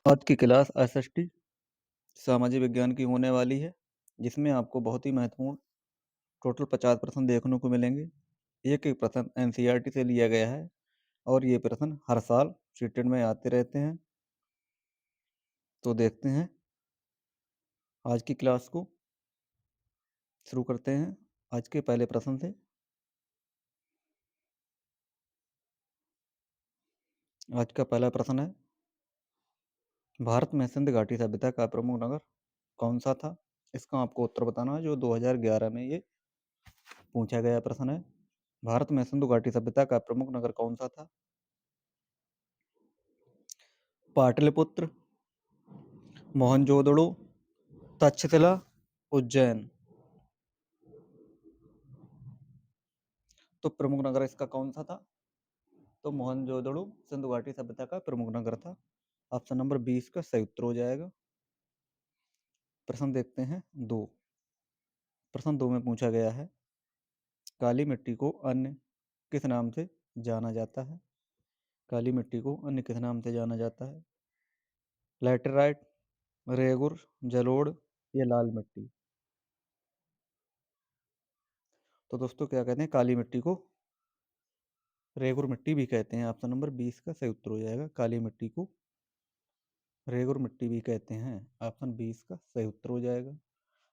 आज की class SST सामाजिक विज्ञान की होने वाली है, जिसमें आपको बहुत ही महत्वपूर्ण टोटल 50 प्रश्न देखने को मिलेंगे। एक-एक प्रश्न एनसीईआरटी से लिया गया है और ये प्रश्न हर साल सीटेट में आते रहते हैं। तो देखते हैं आज की क्लास को। शुरू करते हैं आज के पहले प्रश्न से। आज का पहला प्रश्न है, भारत में सिंध घाटी सभ्यता का प्रमुख नगर कौन सा था? इसका आपको उत्तर बताना है, जो 2011 में ये पूछा गया प्रश्न है। भारत में सिंधु घाटी सभ्यता का प्रमुख नगर कौन सा था? पाटलिपुत्र, मोहनजोदड़ो, तक्षशिला, उज्जैन। तो प्रमुख नगर इसका कौन सा था? तो मोहनजोदड़ो सिंधु घाटी सभ्यता का प्रमुख नगर था। ऑप्शन नंबर 20 का सही उत्तर हो जाएगा। प्रश्न देखते हैं 2। प्रश्न 2 में पूछा गया है, काली मिट्टी को अन्य किस नाम से जाना जाता है? काली मिट्टी को अन्य किस नाम से जाना जाता है? लैटेराइट, रेगुर, जलोढ़ या लाल मिट्टी? तो दोस्तों क्या कहते हैं, काली मिट्टी को रेगुर मिट्टी भी कहते हैं। ऑप्शन नंबर 20 का सही उत्तर हो जाएगा। काली मिट्टी को रेगुर मिट्टी भी कहते हैं। ऑप्शन 20 का सही उत्तर हो जाएगा।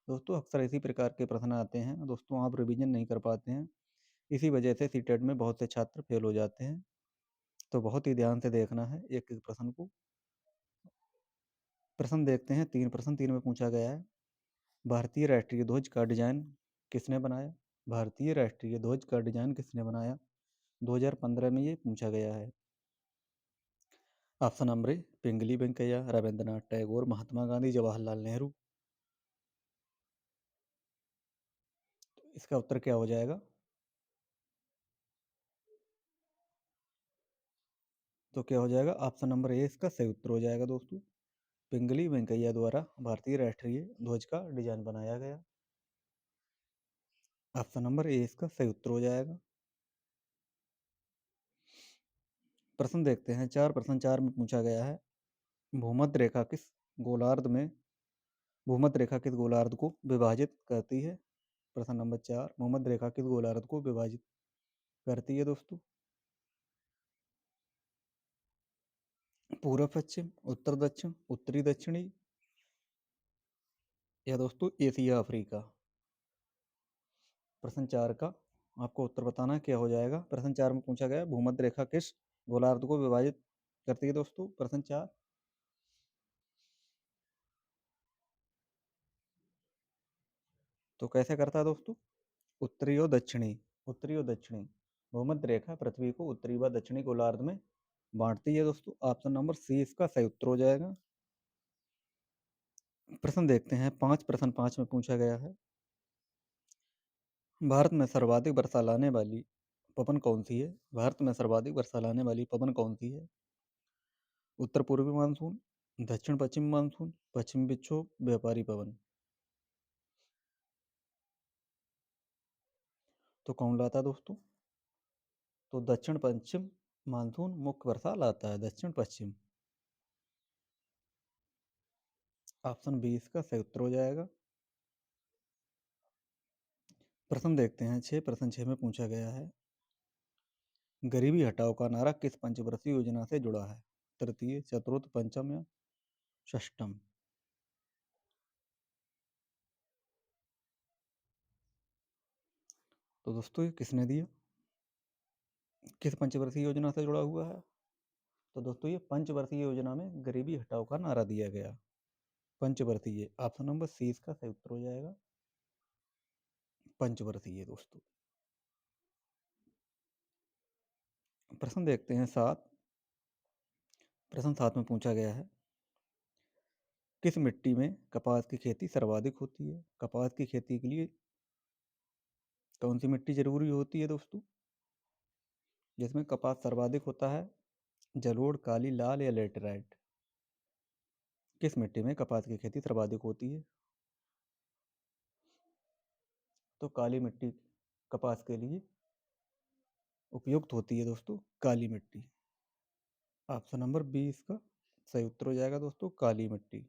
दोस्तों अक्सर इसी प्रकार के प्रश्न आते हैं। दोस्तों आप रिवीजन नहीं कर पाते हैं, इसी वजह से सीटेट में बहुत से छात्र फेल हो जाते हैं। तो बहुत ही ध्यान से देखना है एक एक प्रश्न को। प्रश्न देखते हैं 3 प्रश्न 3 में पूछा गया है, भारतीय राष्ट्रीय ध्वज का डिजाइन किसने बनाया? भारतीय राष्ट्रीय ध्वज का डिजाइन किसने बनाया? 2015 में ये पूछा गया है। ऑप्शन नंबर ए पिंगली वेंकैया, रविंद्रनाथ टैगोर, महात्मा गांधी, जवाहरलाल नेहरू। इसका उत्तर क्या हो जाएगा? तो क्या हो जाएगा? ऑप्शन नंबर ए इसका सही उत्तर हो जाएगा दोस्तों। पिंगली वेंकैया द्वारा भारतीय राष्ट्रीय ध्वज का डिजाइन बनाया गया। ऑप्शन नंबर ए इसका सही उत्तर हो जाएगा। प्रश्न देखते हैं 4 प्रश्न 4 में पूछा गया है, भूमध्य रेखा किस गोलार्ध में भूमध्य रेखा किस गोलार्ध को विभाजित करती है? प्रश्न नंबर 4, भूमध्य रेखा किस गोलार्ध को विभाजित करती है दोस्तों? पूर्व पश्चिम, उत्तर दक्षिण, उत्तरी दक्षिणी या दोस्तों एशिया अफ्रीका? प्रश्न 4 का आपको उत्तर बताना है, क्या हो जाएगा? प्रश्न 4 में पूछा गया, भूमध्य रेखा किस गोलार्ध को विभाजित करती है दोस्तों? प्रश्न 4 तो कैसे करता है दोस्तों? उत्तरी और दक्षिणी, उत्तरी और दक्षिणी। भूमध्य रेखा पृथ्वी को उत्तरी व दक्षिणी गोलार्ध में बांटती है दोस्तों। ऑप्शन नंबर सी इसका सही उत्तर हो जाएगा। प्रश्न देखते हैं 5 प्रश्न 5 में पूछा गया है, भारत में सर्वाधिक वर्षा लाने वाली पवन कौन सी है? भारत में सर्वाधिक वर्षा लाने वाली पवन कौन सी है? उत्तर पूर्वी मानसून, दक्षिण पश्चिम मानसून, पश्चिमी विक्षोभ, व्यापारी पवन। तो कौन लाता है दोस्तों? तो दक्षिण पश्चिम मानसून मुख्य वर्षा लाता है, दक्षिण पश्चिम। ऑप्शन 20 का सही उत्तर हो जाएगा। प्रश्न देखते हैं 6 प्रश्न 6 में पूछा गया है, गरीबी हटाओ का नारा किस पंचवर्षीय योजना से जुड़ा है? तृतीय, चतुर्थ, पंचम या षष्टम? तो दोस्तों ये किसने दिया, किस पंचवर्षीय योजना से जुड़ा हुआ है? तो दोस्तों ये पंचवर्षीय योजना में गरीबी हटाओ का नारा दिया गया। पंचवर्षीय, ऑप्शन नंबर सी इसका सही उत्तर हो जाएगा। पंचवर्षीय दोस्तों। प्रश्न देखते हैं 7। प्रश्न 7 में पूछा गया है, किस मिट्टी में कपास की खेती सर्वाधिक होती है? कपास की खेती के लिए कौन सी मिट्टी जरूरी होती है दोस्तों, जिसमें कपास सर्वाधिक होता है? जलोढ़, काली, लाल या लेटेराइट? किस मिट्टी में कपास की खेती सर्वाधिक होती है? तो काली मिट्टी कपास के लिए उपयुक्त होती है दोस्तों, काली मिट्टी। ऑप्शन नंबर 20 का सही उत्तर हो जाएगा दोस्तों काली मिट्टी।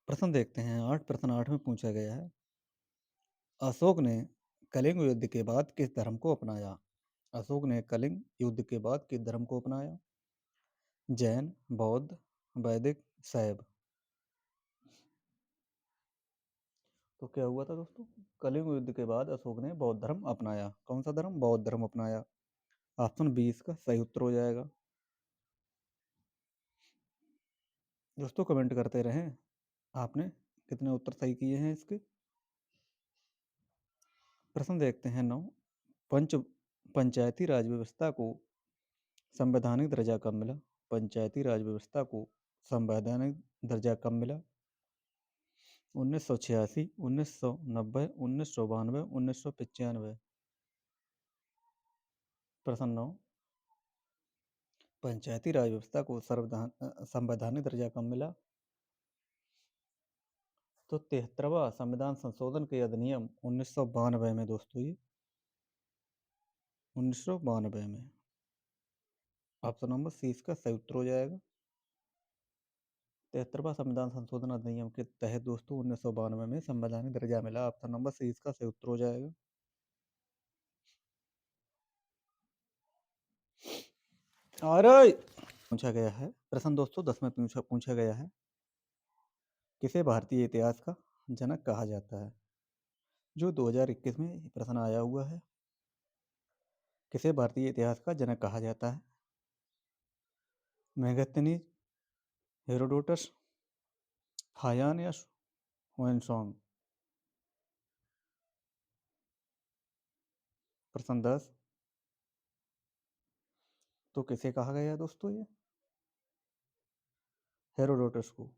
प्रश्न देखते हैं 8, प्रश्न 8 में पूछा गया है, अशोक ने कलिंग युद्ध के बाद किस धर्म को अपनाया? अशोक ने कलिंग युद्ध के बाद किस धर्म को अपनाया? जैन, बौद्ध, वैदिक, शैव। तो क्या हुआ था दोस्तों? कलिंग युद्ध के बाद अशोक ने बौद्ध धर्म अपनाया। कौन सा धर्म? बौद्ध धर्म अपनाया। ऑप्शन 20 का सही उत्तर हो जाएगा। दोस्तों कमेंट करते रहें आपने कितने उत्तर सही किए हैं इसके। प्रश्न देखते हैं 9, पंचायती राज व्यवस्था को संवैधानिक दर्जा कब मिला? पंचायती राज व्यवस्था को संवैधानिक दर्जा कब मिला? 1986, 1990, 1992, 1995। प्रश्न 9, पंचायती राज व्यवस्था को संवैधानिक दर्जा कब मिला? तो 73वां संविधान संशोधन के अधिनियम 1992 में दोस्तों, ये 1992 में। ऑप्शन नंबर सी इसका सही उत्तर हो जाएगा। 73वां संविधान संशोधन अधिनियम के तहत दोस्तों 1992 में संवैधानिक दर्जा मिला। ऑप्शन नंबर सी इसका सही उत्तर हो जाएगा। अरे पूछा गया है प्रश्न दोस्तों 10 में पूछा गया है, किसे भारतीय इतिहास का जनक कहा जाता है? जो 2021 में प्रश्न आया हुआ है, किसे भारतीय इतिहास का जनक कहा जाता है? मेगास्थनीज, हेरोडोटस, हायान या हुएनसोंग। प्रश्न 10, तो किसे कहा गया दोस्तों? ये हेरोडोटस को।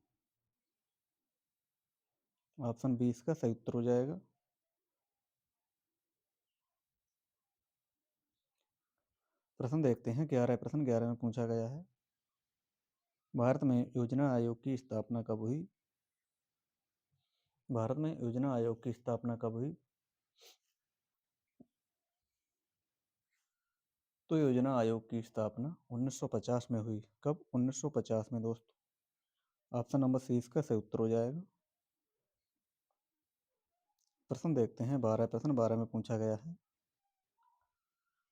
ऑप्शन 20 का सही उत्तर हो जाएगा। प्रश्न देखते हैं 11, प्रश्न 11 में पूछा गया है, भारत में योजना आयोग की स्थापना कब हुई? भारत में योजना आयोग की स्थापना कब हुई? तो योजना आयोग की स्थापना 1950 में हुई। कब? 1950 में दोस्तों। ऑप्शन नंबर सी इसका सही उत्तर हो जाएगा। प्रश्न देखते हैं 12, प्रश्न 12 में पूछा गया है,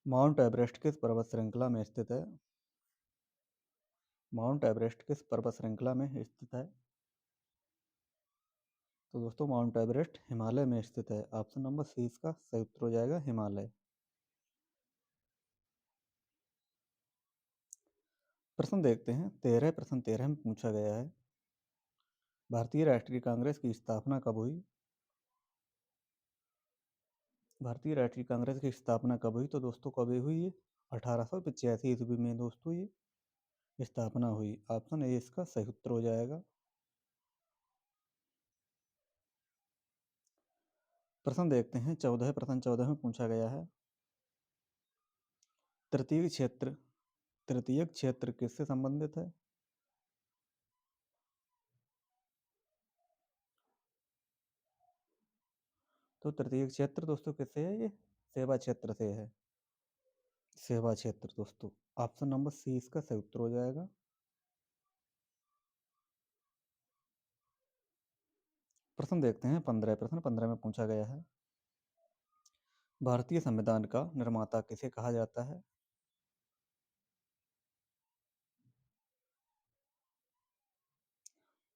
माउंट एवरेस्ट किस पर्वत श्रृंखला में स्थित है? माउंट एवरेस्ट किस पर्वत श्रृंखला में स्थित है? तो दोस्तों माउंट एवरेस्ट हिमालय में स्थित है। ऑप्शन नंबर सी इसका सही उत्तर हो जाएगा, हिमालय। प्रश्न देखते हैं 13, प्रश्न 13 में पूछा गया है, भारतीय राष्ट्रीय कांग्रेस की स्थापना कब हुई? भारतीय राष्ट्रीय कांग्रेस की स्थापना कब हुई? तो दोस्तों कब हुई? ये 1885 ईस्वी में दोस्तों ये स्थापना हुई। ऑप्शन ए इसका सही उत्तर हो जाएगा। प्रश्न देखते हैं 14, प्रश्न 14 में पूछा गया है, तृतीय क्षेत्र, तृतीय क्षेत्र किससे संबंधित है? तो तृतीय क्षेत्र दोस्तों किससे है? ये सेवा क्षेत्र से है। सेवा क्षेत्र दोस्तों। ऑप्शन नंबर सी इसका सही उत्तर हो जाएगा। प्रश्न देखते हैं 15, प्रश्न 15 में पूछा गया है, भारतीय संविधान का निर्माता किसे कहा जाता है?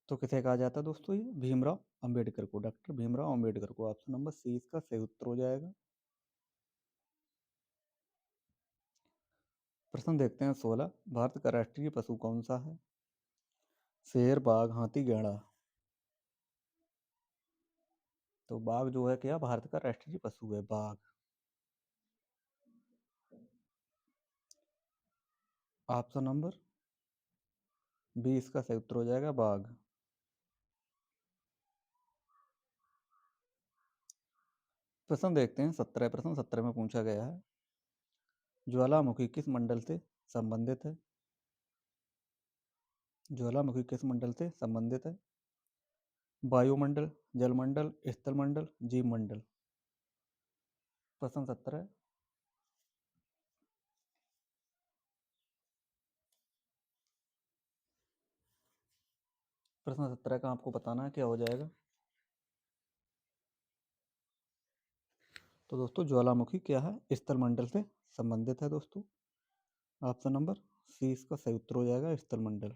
तो किसे कहा जाता है दोस्तों? ये भीमराव अंबेडकर को, डॉक्टर भीमराव अंबेडकर को। ऑप्शन नंबर सी इसका सही उत्तर हो जाएगा। प्रश्न देखते हैं 16, भारत का राष्ट्रीय पशु कौन सा है? शेर, बाघ, हाथी, गैंडा। तो बाघ जो है क्या भारत का राष्ट्रीय पशु है, बाघ। ऑप्शन नंबर बी इसका सही उत्तर हो जाएगा, बाघ। प्रश्न देखते हैं 17, प्रश्न 17 में पूछा गया है, ज्वालामुखी किस मंडल से संबंधित है? ज्वालामुखी किस मंडल से संबंधित है? वायुमंडल, जलमंडल, स्थलमंडल, जीवमंडल। प्रश्न 17, प्रश्न 17 का आपको बताना है क्या हो जाएगा। तो दोस्तों ज्वालामुखी क्या है, स्थल मंडल से संबंधित है दोस्तों। ऑप्शन नंबर सी इसका सही उत्तर हो जाएगा, स्थल मंडल।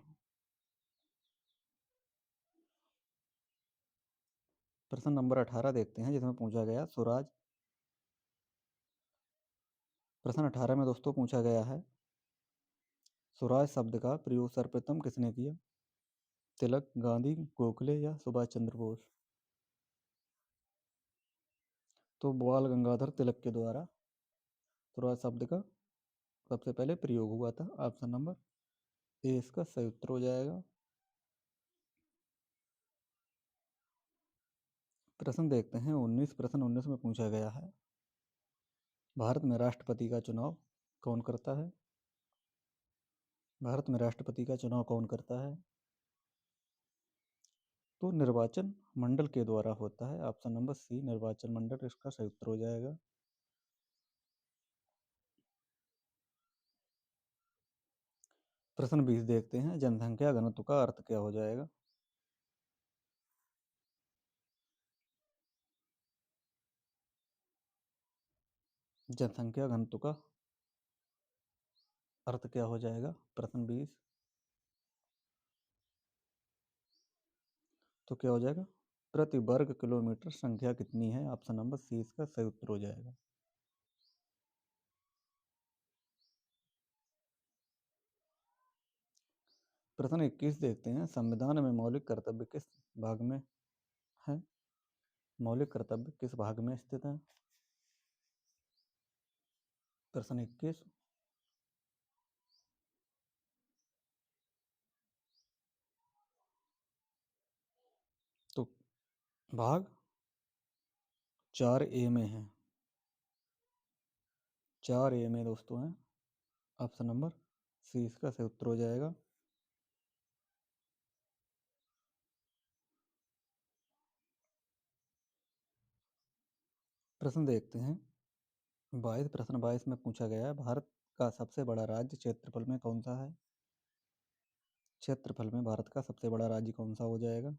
प्रश्न नंबर 18 देखते हैं, जिसमें पूछा गया स्वराज। प्रश्न 18 में दोस्तों पूछा गया है स्वराज शब्द का प्रयोग सर्वप्रथम किसने किया। तिलक, गांधी, गोखले या सुभाष चंद्र बोस। तो बाल गंगाधर तिलक के द्वारा स्वराज शब्द का सबसे पहले प्रयोग हुआ था। ऑप्शन नंबर ए इसका सही उत्तर हो जाएगा। प्रश्न देखते हैं 19। प्रश्न 19 में पूछा गया है भारत में राष्ट्रपति का चुनाव कौन करता है। भारत में राष्ट्रपति का चुनाव कौन करता है। तो निर्वाचन मंडल के द्वारा होता है। ऑप्शन नंबर सी निर्वाचन मंडल इसका सही उत्तर हो जाएगा। प्रश्न 20 देखते हैं, जनसंख्या घनत्व का अर्थ क्या हो जाएगा। जनसंख्या घनत्व का अर्थ क्या हो जाएगा, प्रश्न 20। तो क्या हो जाएगा, प्रति वर्ग किलोमीटर संख्या कितनी है। ऑप्शन नंबर सी इसका सही उत्तर हो जाएगा। प्रश्न 21 देखते हैं, संविधान में मौलिक कर्तव्य किस भाग में है। मौलिक कर्तव्य किस भाग में स्थित है। प्रश्न 21। तो भाग 4A में है। 4A में दोस्तों है। ऑप्शन नंबर सी इसका सही उत्तर हो जाएगा। प्रश्न देखते हैं 22। प्रश्न 22 में पूछा गया है भारत का सबसे बड़ा राज्य क्षेत्रफल में कौन सा है। क्षेत्रफल में भारत का सबसे बड़ा राज्य कौन सा हो जाएगा।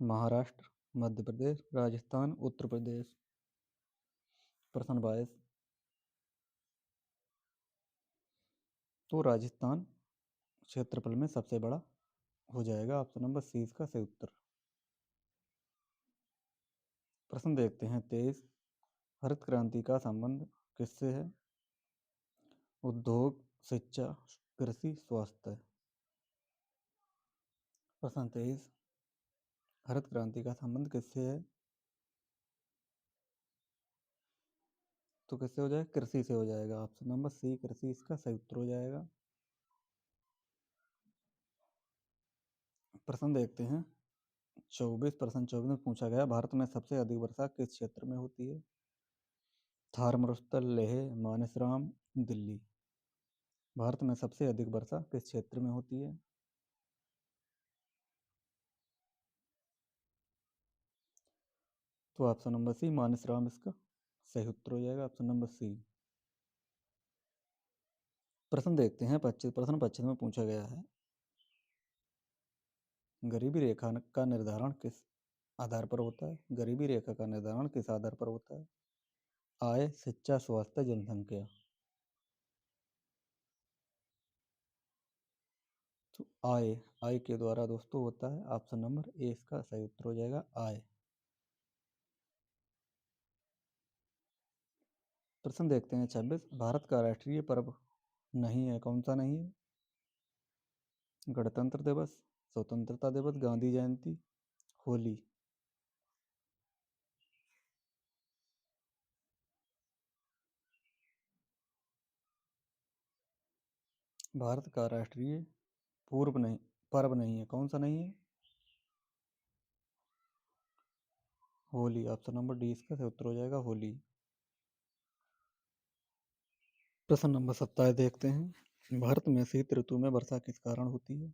महाराष्ट्र, मध्य प्रदेश, राजस्थान, उत्तर प्रदेश। प्रश्न 22। तो राजस्थान क्षेत्रफल में सबसे बड़ा हो जाएगा। ऑप्शन नंबर सी इसका सही उत्तर। प्रश्न देखते हैं 23। हरित क्रांति का संबंध किससे है। उद्योग, शिक्षा, कृषि, स्वास्थ्य। प्रश्न 23। हरित क्रांति का संबंध किससे है। तो किससे हो जाएगा, कृषि से हो जाएगा। ऑप्शन नंबर सी कृषि इसका सही उत्तर हो जाएगा। प्रश्न देखते हैं 24। प्रश्न 24 में पूछा गया भारत में सबसे अधिक वर्षा किस क्षेत्र में होती है। थार, मरुस्थल, लेह, मानसराम, दिल्ली। भारत में सबसे अधिक वर्षा किस क्षेत्र में होती है। तो ऑप्शन नंबर सी मानसराम इसका सही उत्तर हो जाएगा। Option number C. प्रश्न देखते हैं 25। प्रश्न 25 में पूछा गया है गरीबी रेखा का निर्धारण किस आधार पर होता है। गरीबी रेखा का निर्धारण किस आधार पर होता है। आय, शिक्षा, स्वास्थ्य, जनसंख्या। तो आय, आय के द्वारा दोस्तों होता है। ऑप्शन नंबर ए इसका सही उत्तर हो जाएगा, आय। प्रश्न देखते हैं 26। भारत का राष्ट्रीय पर्व नहीं है, कौन सा नहीं है। गणतंत्र दिवस, स्वतंत्रता दिवस, गांधी जयंती, होली। भारत का राष्ट्रीय पूर्व नहीं पर्व नहीं है, कौन सा नहीं है। होली। ऑप्शन नंबर डी इसका सही उत्तर हो जाएगा, होली। प्रश्न नंबर 27 देखते हैं भारत में शीत ऋतु में वर्षा किस कारण होती है।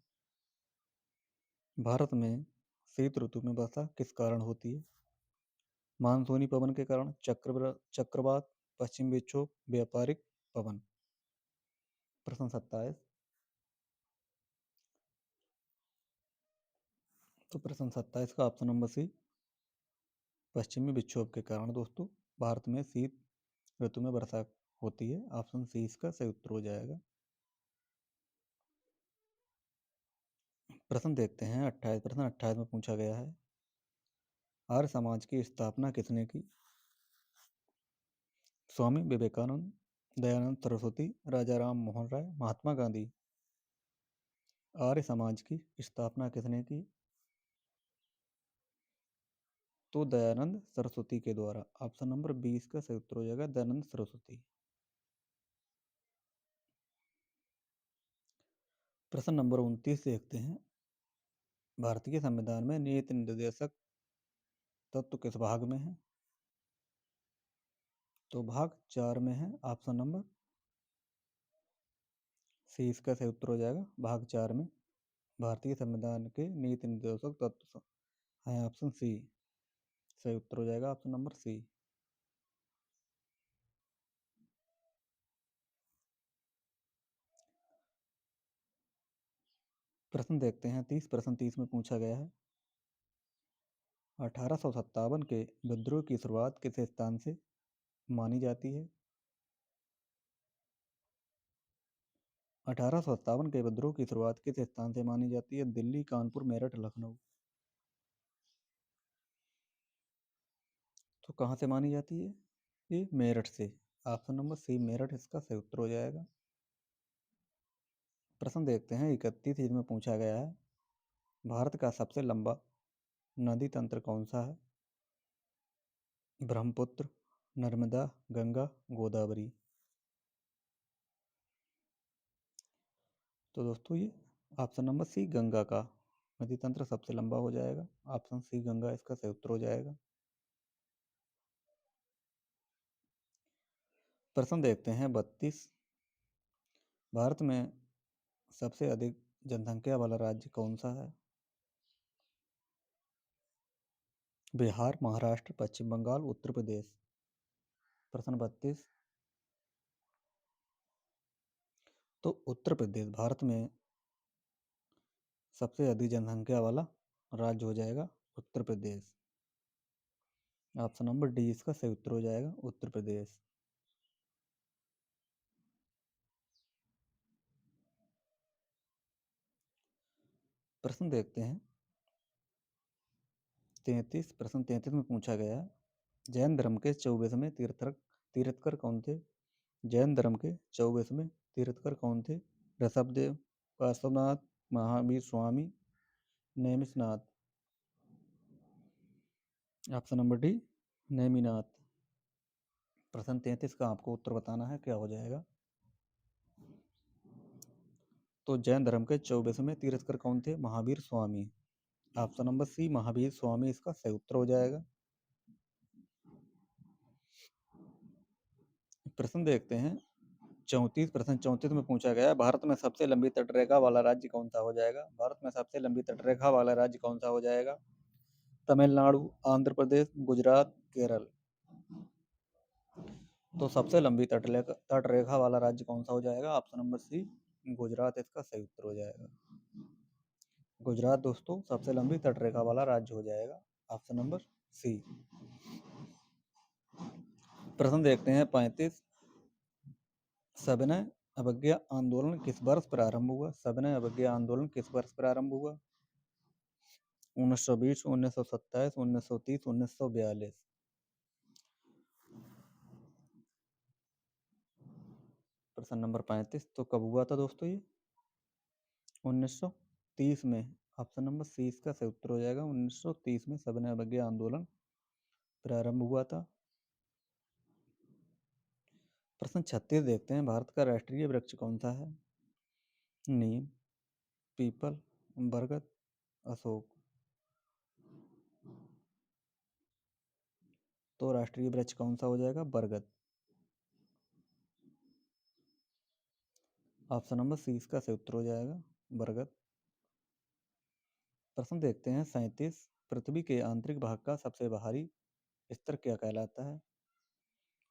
भारत में शीत ऋतु में वर्षा किस कारण होती है। मानसूनी पवन के कारण, चक्रवात, पश्चिम विक्षोभ, व्यापारिक पवन। प्रश्न 27। तो प्रश्न 27 का ऑप्शन नंबर सी, पश्चिमी विक्षोभ के कारण दोस्तों भारत में शीत ऋतु में वर्षा होती है। ऑप्शन सी इसका सही उत्तर हो जाएगा। प्रश्न देखते हैं 28। प्रश्न 28 में पूछा गया है, आर्य समाज की स्थापना किसने की? स्वामी विवेकानंद, दयानंद सरस्वती, राजा राम मोहन राय, महात्मा गांधी। आर्य समाज की स्थापना किसने की? तो दयानंद सरस्वती के द्वारा। ऑप्शन नंबर 20 का सही उत्तर हो जाएगा दयानंद सरस्वती। प्रश्न नंबर 29 देखते हैं, भारतीय संविधान में नीति निर्देशक तत्व किस भाग में है? तो भाग 4 में है। ऑप्शन नंबर सी इसका सही उत्तर हो जाएगा। भाग 4 में भारतीय संविधान के नीति निर्देशक तत्व है। ऑप्शन सी सही उत्तर हो जाएगा। Option number C. प्रश्न देखते हैं 30। प्रश्न 30 में पूछा गया है, 1857 के विद्रोह की शुरुआत किस स्थान से मानी जाती है? 1857 के विद्रोह की शुरुआत किस स्थान से मानी जाती है? दिल्ली, कानपुर, मेरठ, लखनऊ। तो कहाँ से मानी जाती है? ये मेरठ से। ऑप्शन नंबर सी मेरठ इसका सही उत्तर हो जाएगा। प्रश्न देखते हैं 31 में पूछा गया है, भारत का सबसे लंबा नदी तंत्र कौन सा है? ब्रह्मपुत्र, नर्मदा, गंगा, गोदावरी। तो दोस्तों ये ऑप्शन नंबर सी गंगा का नदी तंत्र सबसे लंबा हो जाएगा। ऑप्शन सी गंगा इसका सही उत्तर हो जाएगा। प्रश्न देखते हैं 32, भारत में सबसे अधिक जनसंख्या वाला राज्य कौन सा है? बिहार, महाराष्ट्र, पश्चिम बंगाल, उत्तर प्रदेश। प्रश्न 32, तो उत्तर प्रदेश भारत में सबसे अधिक जनसंख्या वाला राज्य हो जाएगा Uttar Pradesh. Option number D इसका सही उत्तर हो जाएगा उत्तर प्रदेश। प्रश्न देखते हैं 33। प्रश्न 33 में पूछा गया है, जैन धर्म के 24वें तीर्थकर कौन थे? जैन धर्म के 24वें तीर्थकर कौन थे? Rishabhdev, Parshvanath, Mahavir Swami, Nemishnath. Option number D Neminath. प्रश्न 33 का आपको उत्तर बताना है, क्या हो जाएगा? तो जैन धर्म के 24वें तीर्थकर कौन थे? महावीर स्वामी। ऑप्शन नंबर सी महावीर स्वामी इसका सही उत्तर हो जाएगा। प्रश्न देखते हैं 34। प्रश्न 34 में पूछा गया है, भारत में सबसे लंबी तटरेखा वाला राज्य कौन सा हो जाएगा? भारत में सबसे लंबी तटरेखा वाला राज्य कौन सा हो जाएगा? तमिलनाडु, आंध्र प्रदेश, गुजरात, केरल। तो सबसे लंबी तटरेखा वाला राज्य कौन सा हो जाएगा? ऑप्शन नंबर सी गुजरात इसका सही उत्तर हो जाएगा। गुजरात दोस्तों सबसे लंबी तटरेखा वाला राज्य हो जाएगा। Option number C. प्रश्न देखते हैं 35, सविनय अवज्ञा आंदोलन किस वर्ष प्रारंभ हुआ? सविनय अवज्ञा आंदोलन किस वर्ष प्रारंभ हुआ? 1920, 1927, 1930, 1942। प्रश्न नंबर 35 तो कब हुआ था दोस्तों ये? 1930 में। ऑप्शन नंबर सी इसका सही उत्तर हो जाएगा। 1930 में सविनय अवज्ञा आंदोलन प्रारंभ हुआ था। प्रश्न 36 देखते हैं, भारत का राष्ट्रीय वृक्ष कौन सा है? नीम, पीपल, बरगद, अशोक। तो राष्ट्रीय वृक्ष कौन सा हो जाएगा? बरगद। ऑप्शन नंबर सी इसका सही उत्तर हो जाएगा बरगद। प्रश्न देखते हैं 37, पृथ्वी के आंतरिक भाग का सबसे बाहरी स्तर क्या कहलाता है?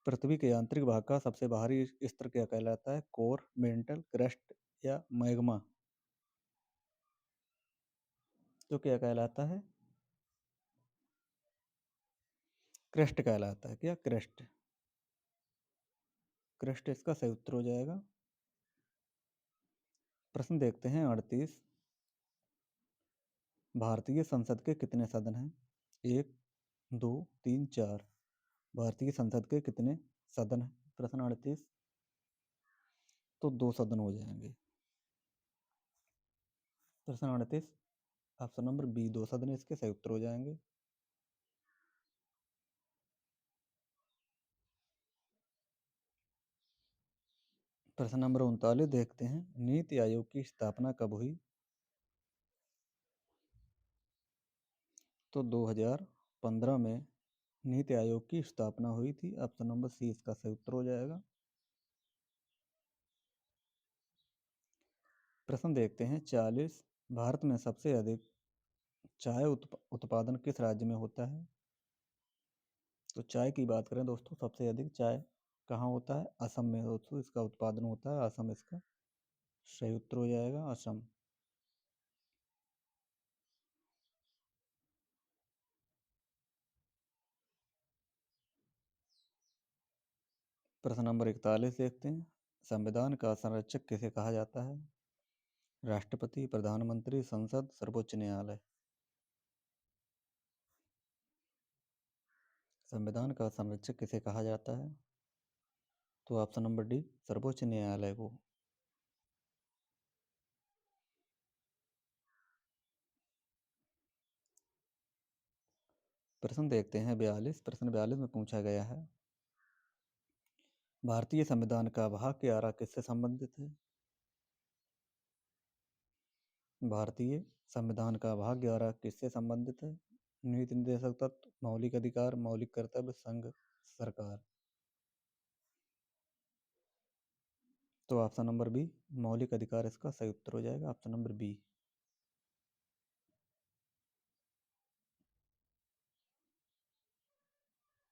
पृथ्वी के आंतरिक भाग का सबसे बाहरी स्तर क्या कहलाता है? कोर, मेंटल, क्रस्ट या मैग्मा। तो क्या कहलाता है? क्रेस्ट कहलाता है। क्या? क्रेस्ट। क्रेस्ट इसका सही उत्तर हो जाएगा। प्रश्न देखते हैं 38। भारतीय संसद के कितने सदन हैं? 1, 2, 3, 4। भारतीय संसद के कितने सदन हैं? प्रश्न 38। तो 2 सदन हो जाएंगे। प्रश्न 38 ऑप्शन नंबर बी 2 सदन इसके सही उत्तर हो जाएंगे। प्रश्न नंबर 39 देखते हैं। नीति आयोग की स्थापना कब हुई? तो 2015 में नीति आयोग की स्थापना हुई थी। ऑप्शन नंबर सी इसका सही उत्तर हो जाएगा। प्रश्न देखते हैं 40। भारत में सबसे अधिक चाय उत्पादन किस राज्य में होता है? तो चाय की बात करें दोस्तों, सबसे अधिक चाय कहाँ होता है? असम में दोस्तों इसका उत्पादन होता है। असम इसका सही उत्तर हो जाएगा। असम। प्रश्न नंबर 41 देखते हैं। संविधान का संरक्षक किसे कहा जाता है? राष्ट्रपति, प्रधानमंत्री, संसद, सर्वोच्च न्यायालय। संविधान का संरक्षक किसे कहा जाता है? तो ऑप्शन नंबर डी सर्वोच्च न्यायालय को। प्रश्न देखते हैं 42। प्रश्न 42 में पूछा गया है, भारतीय संविधान का भाग 11 किससे संबंधित है? भारतीय संविधान का भाग 11 किससे संबंधित है? नीति निर्देशक तत्व, मौलिक अधिकार, मौलिक कर्तव्य, संघ, सरकार। तो ऑप्शन नंबर बी मौलिक अधिकार इसका सही उत्तर हो जाएगा। Option number B.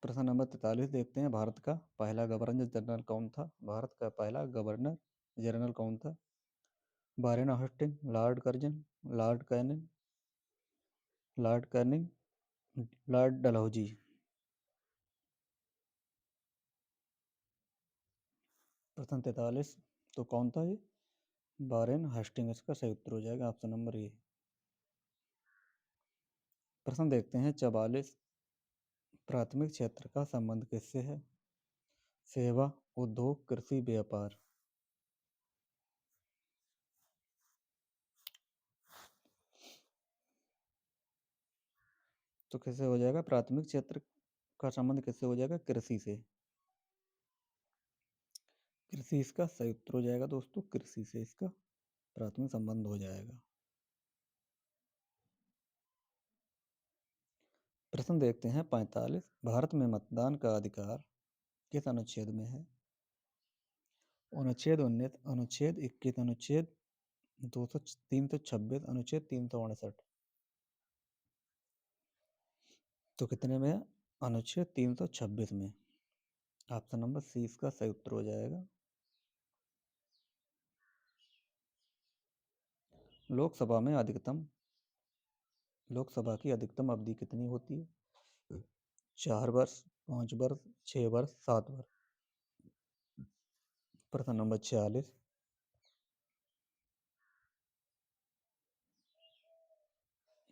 प्रश्न नंबर 43 देखते हैं। भारत का पहला गवर्नर जनरल कौन था? भारत का पहला गवर्नर जनरल कौन था? Warren Hastings, Lord Curzon, Lord Canning, Lord Canning, Lord Dalhousie. प्रश्न 43 तो कौन था ये? वारेन हेस्टिंग इसका सही उत्तर हो जाएगा। Option number A. प्रश्न देखते हैं 44। प्राथमिक क्षेत्र का संबंध किससे है? सेवा, उद्योग, कृषि, व्यापार। तो किससे हो जाएगा? प्राथमिक क्षेत्र का संबंध किससे हो जाएगा? कृषि से। कृषि इसका सही उत्तर हो जाएगा दोस्तों। कृषि से इसका प्राथमिक संबंध हो जाएगा। प्रश्न देखते हैं 45। भारत में मतदान का अधिकार किस अनुच्छेद में है? अनुच्छेद 19, अनुच्छेद 21, अनुच्छेद 326, अनुच्छेद 368। तो कितने में है? अनुच्छेद 326 में। ऑप्शन नंबर सी इसका सही उत्तर हो जाएगा। लोकसभा में अधिकतम लोकसभा की अधिकतम अवधि कितनी होती है? 4 वर्ष, 5 वर्ष, 6 वर्ष, 7 वर्ष। प्रश्न नंबर 46।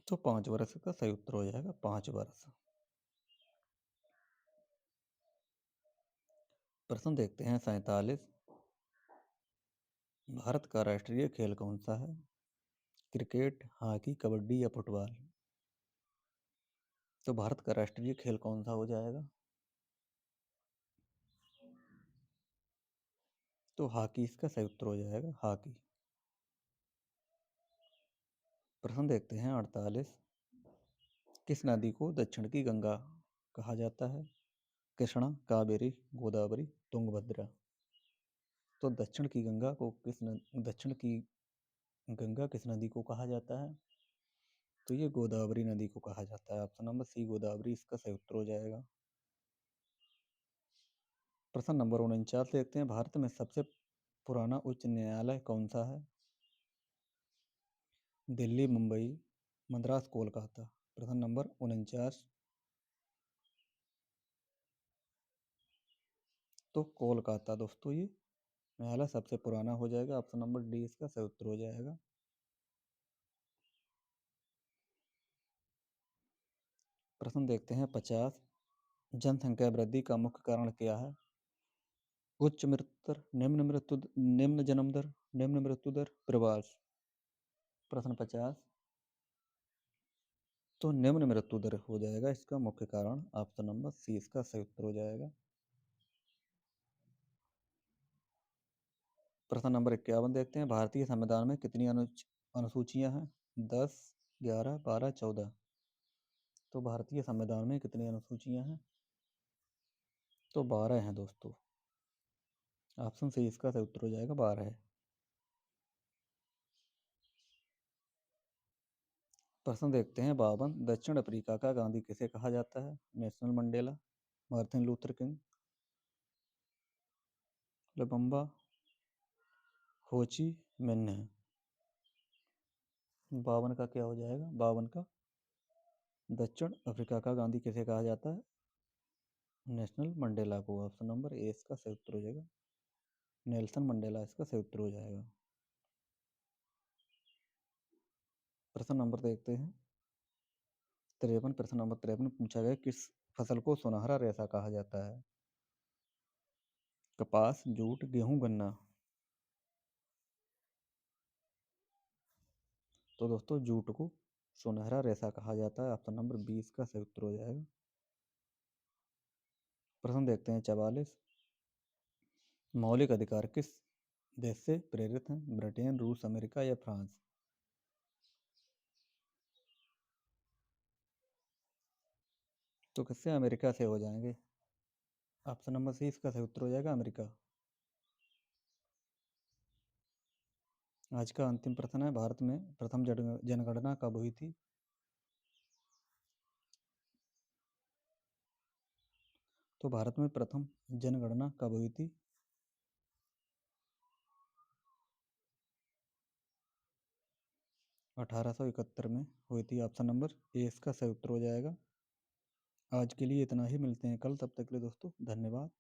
तो 5 वर्ष का सही उत्तर हो जाएगा। 5 वर्ष। प्रश्न देखते हैं 47। भारत का राष्ट्रीय खेल कौन सा है? क्रिकेट, हॉकी, कबड्डी या फुटबॉल। तो भारत का राष्ट्रीय खेल कौन सा हो जाएगा? तो हॉकी इसका सही उत्तर हो जाएगा। हॉकी। प्रश्न देखते हैं 48। किस नदी को दक्षिण की गंगा कहा जाता है? कृष्णा, कावेरी, गोदावरी, तुंगभद्रा। तो दक्षिण की गंगा किस नदी को कहा जाता है? तो ये गोदावरी नदी को कहा जाता है। ऑप्शन नंबर सी गोदावरी इसका सही उत्तर हो जाएगा। प्रश्न नंबर 49 देखते हैं। भारत में सबसे पुराना उच्च न्यायालय कौन सा है? दिल्ली, मुंबई, मद्रास कोलकाता। प्रश्न नंबर 49, तो कोलकाता दोस्तों ये न्यायालय सबसे पुराना हो जाएगा। ऑप्शन नंबर डी इसका सही उत्तर हो जाएगा। प्रश्न देखते हैं 50, जनसंख्या वृद्धि का मुख्य कारण क्या है? उच्च मृत्यु दर, निम्न जन्म दर, निम्न मृत्यु दर, प्रवास। प्रश्न 50, तो निम्न मृत्यु दर हो जाएगा इसका मुख्य कारण। ऑप्शन नंबर सी इसका सही उत्तर हो जाएगा। प्रश्न नंबर 51 देखते हैं, भारतीय संविधान में कितनी अनुसूचियां हैं? 10, 11, 12, 14। तो भारतीय संविधान में कितनी अनुसूचियां हैं? तो 12 हैं दोस्तों। ऑप्शन सी इसका सही उत्तर हो जाएगा, 12 है। प्रश्न देखते हैं 52, दक्षिण अफ्रीका का गांधी किसे कहा जाता है? Nelson Mandela, Martin Luther King, लुम्बा, हो ची मिन्ह। 52 का क्या हो जाएगा? 52 का दक्षिण अफ्रीका का गांधी किसे कहा जाता है? नेल्सन मंडेला को। ऑप्शन नंबर ए इसका सही उत्तर हो जाएगा, नेल्सन मंडेला इसका सही उत्तर हो जाएगा। प्रश्न नंबर देखते हैं 53। प्रश्न नंबर 53 पूछा गया, किस फसल को सुनहरा रेशा कहा जाता है? कपास, जूट, गेहूं, गन्ना। तो दोस्तों जूट को सुनहरा रेशा कहा जाता है। ऑप्शन नंबर 20 का सही उत्तर हो जाएगा। प्रश्न देखते हैं 44, मौलिक अधिकार किस देश से प्रेरित हैं? ब्रिटेन, रूस, अमेरिका या फ्रांस। तो किससे? अमेरिका से हो जाएंगे। ऑप्शन नंबर सी इसका सही उत्तर हो जाएगा, अमेरिका। आज का अंतिम प्रश्न है, भारत में प्रथम जनगणना कब हुई थी? तो भारत में प्रथम जनगणना कब हुई थी? 1871 में हुई थी। ऑप्शन नंबर ए इसका सही उत्तर हो जाएगा। आज के लिए इतना ही, मिलते हैं कल, तब तक के लिए दोस्तों धन्यवाद।